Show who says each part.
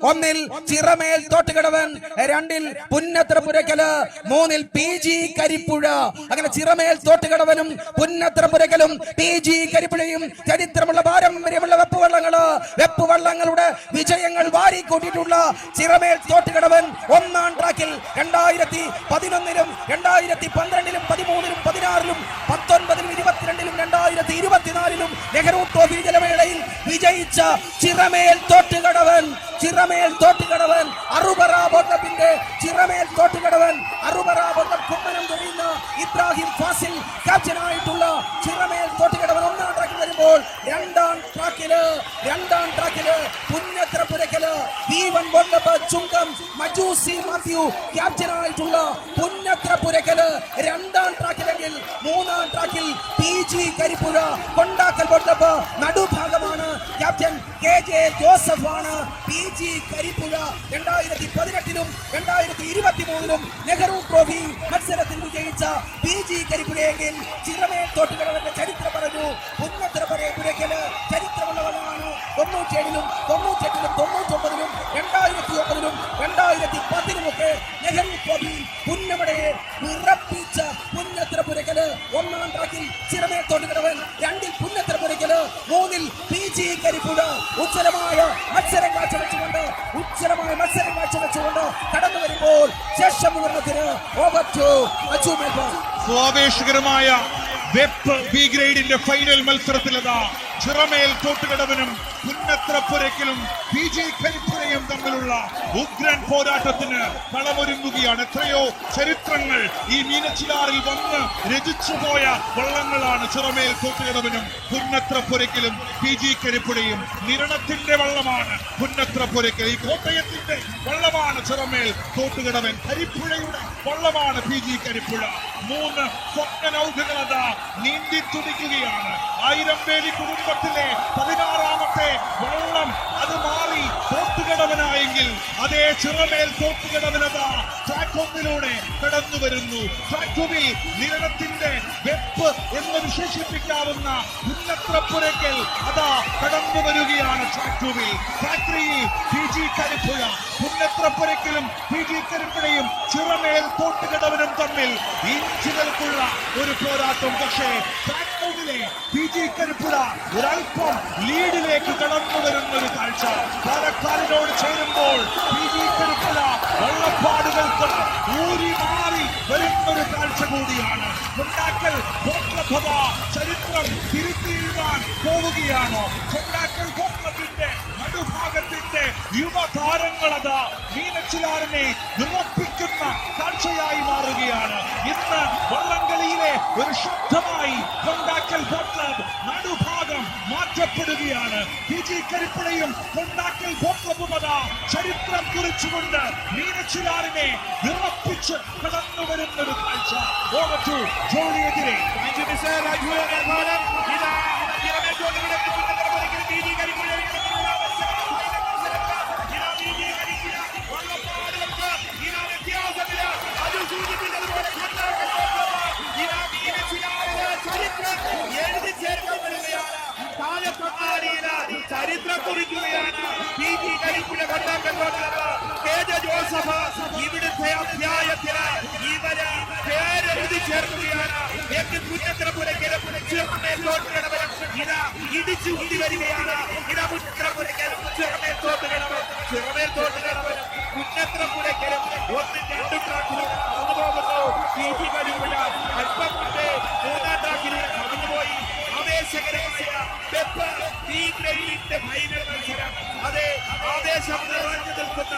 Speaker 1: ഒന്നിൽ ചിറമേൽ തോട്ടുകടവൻ, രണ്ടിൽ പുന്നത്ര പുരക്കല്, മൂന്നിൽ PG കരിപ്പുഴ. അങ്ങനെ ചിറമേൽ തോട്ടുകടവനും പുന്നത്ര പുരക്കലും PG കരിപ്പുഴയും ചരിത്രമുള്ള പാരമ്പര്യമുള്ള വെപ്പുവള്ളങ്ങളുടെ വിജയങ്ങൾ വാരിക്കൂട്ടിയിട്ടുള്ള ചിറമേൽ തോട്ടുകടവൻ ഒന്നാം ട്രാക്കിൽ 2011-ലും 2012-ലും 13-ലും 16-ലും 19-ലും 22-ലും 2024-ലും നെഹ്റു ട്രോഫി ജലമേളയിൽ വിജയിച്ച ചിറമേൽ തോട്ടുകടവൻ അറുപറ ബോട്ടപ്പിന്റെ ചിറമേൽ തോട്ടുകടവൻ അറുപറ ബോട്ടം കുമ്മനം കഴിയുന്ന ഇബ്രാഹിം ഫാസിൽ ക്യാപ്റ്റനായിട്ടുള്ള ചിറമേൽ തോട്ടുകടവൻ ഒന്നാം ട്രാക്കിൽ വരുമ്പോൾ രണ്ടാം ട്രാക്കില് പുന്നത്ര പുരക്കല് V1 ബോട്ടപ്പ് ചുങ്കം മജൂസി മാത്യു ക്യാപ്റ്റനായിട്ടുള്ള പുന്നത്ര പുരക്കല് രണ്ടാം ട്രാക്കിലെങ്കിൽ മൂന്നാം ട്രാക്കിൽ PG കരിപ്പുഴ കൊണ്ടാക്കൽ ബോട്ടപ്പ് നടുഭാഗമാണ് ക്യാപ്റ്റൻ KJ ജോസഫാണ്. PG കരിപ്പുഴ 2018-ലും 2023-ലും നെഹ്റു ട്രോഫി മത്സരത്തിൽ വിജയിച്ച PG കരിപ്പുഴയെങ്കിൽ ചിറമേൽ തോട്ടുകടവന്റെ ചരിത്രം പറഞ്ഞു. പുന്നത്ര പുരക്കല് ചരിത്രമുള്ളവരാണ്. 97-ലും 99-ലും 2009-ലും 2010-ലുമൊക്കെ നെഹ്റു ട്രോഫി പുന്നമടയെ വിറപ്പിച്ച പുന്നത്ര പുരക്കല് ഒന്നാം ട്രാക്കിൽ ചിറമേൽ തോട്ടുകടവൻ, രണ്ടിൽ പുന്നത്ര പുരക്കല്, മൂന്നിൽ PG കരിപ്പുഴ ഉജ്ജ്വലമായ മത്സരം കാഴ്ചവെച്ചുകൊണ്ട് കടന്നു വരുമ്പോൾ ശേഷം മുതിർന്നതിന്
Speaker 2: സ്വാവേശകരമായ വെപ്പ് ബി ഗ്രേഡിന്റെ ഫൈനൽ മത്സരത്തിലതാ ചിറമേൽ തോട്ടുകടവനും പുന്നത്ര പുരക്കലും PG കരിപ്പുഴയും തമ്മിലുള്ള ഉഗ്രൻ പോരാട്ടത്തിന് കളമൊരുങ്ങുകയാണ്. എത്രയോ ചരിത്രങ്ങൾ ഈ മീനച്ചിലാറിൽ വന്ന് രചിച്ചുപോയ വള്ളങ്ങളാണ് ചിറമേൽ തോട്ടുകടവനും പുന്നത്ര പുരക്കലും PG കരിപ്പുഴയും. നിരണത്തിന്റെ വള്ളമാണ് പുന്നത്ര പുരക്കൽ, ഈ കോട്ടയത്തിന്റെ വള്ളമാണ് ചിറമേൽ തോട്ടുകടവൻ, കരിപ്പുഴയുടെ വള്ളമാണ് PG കരിപ്പുഴ. മൂന്ന് സ്വപ്നനൗകകളതാ നീന്തി തുടിക്കുകയാണ്. 1000 വേലി കുടുംബത്തിലെ 16ാമത്തെ വള്ളം അത് മാറി തോട്ടുകടവനായെങ്കിൽ അതേ ചിറമേൽ തോട്ടുകടവനതാ ട്രാക്ക് 1-ലൂടെ കടന്നു വരുന്നു. ട്രാക്ക് 2-ൽ നിരണത്തിന്റെ വെപ്പ് എന്ന് വിശേഷിപ്പിക്കാവുന്ന പുന്നത്ര പുരക്കൽ അതാ കടന്നു വരികയാണ്. ട്രാക്ക് 2-ൽ ട്രാക്ക് 3-ൽ PG കരിപ്പുഴ, പുന്നത്ര പുരക്കലും PG കരിപ്പുഴയും ചിറമേൽ തോട്ടുകടവനും തമ്മിൽ ഇഞ്ചുകൾക്കുള്ള ഒരു പോരാട്ടം. പക്ഷേ ട്രാക്ക് 3-ലെ PG കരിപ്പുഴ ഒരൽപ്പം ലീഡിലേക്ക് കടന്നു വരുന്ന ഒരു കാഴ്ച. പാലക്കാടിനോട് ചേരുമ്പോൾ PG കരിപ്പുഴ വള്ളപ്പാടുകൾക്ക് ഊരി മാറി വരുന്നൊരു കാഴ്ച കൂടിയാണ്. കൊണ്ടാക്കൽ ബോട്ട്ക്ലബ്ബ് ചരിത്രം തിരുത്തിയെഴുതാൻ പോവുകയാണ്. കൊണ്ടാക്കൽ ബോട്ട്ക്ലബ്ബിന്റെ നടുഭാഗത്തിന്റെ യുവതാരങ്ങളത് മീനച്ചിലാറിനെ വിറപ്പിക്കുന്ന കാഴ്ചയായി മാറുകയാണ്. ഇന്ന് വള്ളംകളിയിലെ ഒരു ശബ്ദമായി കൊണ്ടാക്കൽ ബോട്ട് ക്ലബ്ബ് നടുഭാഗം മാറ്റപ്പെടുകയാണ്. PG കരിപ്പുഴയും കൊണ്ടാക്കൽ ബോട്ട് ക്ലബ്ബും അതാ ചരിത്രം കുറിച്ചുകൊണ്ട് മീനച്ചിലാറിനെ വിറപ്പിച്ച് കടന്നു വരുന്നൊരു കാഴ്ച. ഓവറ്റു ജോളിയെതിരെ
Speaker 3: ചരിത്രം കുറിക്കുകയാണ്. PG കരിപ്പുഴ കൊണ്ടാക്കൽ KJ ജോസഫ് ഇവിടുത്തെ അധ്യായത്തിന് ഇവര് പേരെഴുതി ചേർക്കുകയാണ്. പുന്നത്ര പുരക്കലും ചിറമേൽ തോട്ടുകടവനും ഇതാ ഇടിച്ചു കൂടി വരികയാണ്. ഇതാ പുന്നത്ര പുരക്കലും ചിറമേൽ തോട്ടുകടവനും പുന്നത്ര പുരക്കലും 1-2 ട്രാക്കിലൂടെ കടന്നുപോകുന്നു. PG കരിപ്പുഴ അല്പം മുന്നേ 3-ാം ട്രാക്കിലൂടെ കടന്നുപോയി. ആവേശകരമായ വെപ്പ് ബി ഗ്രേഡിന്റെ ഫൈനൽ മത്സരം അതേ ആവേശം നിറഞ്ഞു നിൽക്കുന്ന